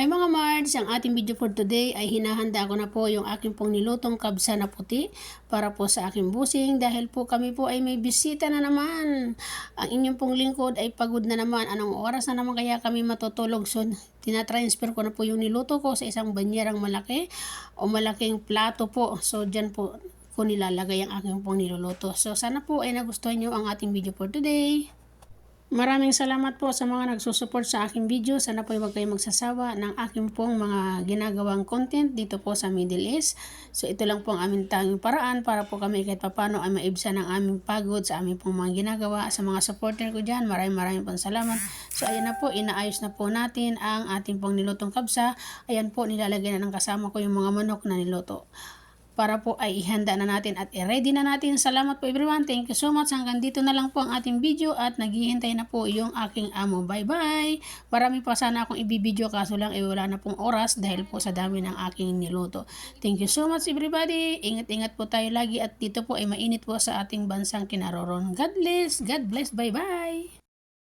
Hi mga Mards! Ang ating video for today ay hinahanda ko na po yung aking pong nilutong kabsa na puti para po sa aking busing dahil po kami po ay may bisita na naman. Ang inyong pong lingkod ay pagod na naman. Anong oras na naman kaya kami matutulog? So, tinatransfer ko na po yung niluto ko sa isang banyerang malaki o malaking plato po. So, dyan po ko nilalagay ang aking pong niluluto. So, sana po ay nagustuhan nyo ang ating video for today. Maraming salamat po sa mga nagsusupport sa aking video. Sana po huwag kayong magsasawa ng aking pong mga ginagawang content dito po sa Middle East. So ito lang po ang aming tanging paraan para po kami kahit papano ay maibsan ang aming pagod sa aming pong mga ginagawa. Sa mga supporter ko dyan, maraming pong salamat. So ayan na po, inaayos na po natin ang ating pong nilutong kabsa. Ayan po, nilalagay na ng kasama ko yung mga manok na niluto. Para po ay ihanda na natin at i-ready na natin. Salamat po everyone. Thank you so much. Hanggang dito na lang po ang ating video at naghihintay na po yung aking amo. Bye bye! Marami pa sana akong ibibideo kaso lang wala na pong oras dahil po sa dami ng aking niluto. Thank you so much everybody. Ingat-ingat po tayo lagi at dito po ay mainit po sa ating bansang kinaroroon. God bless! God bless! Bye bye!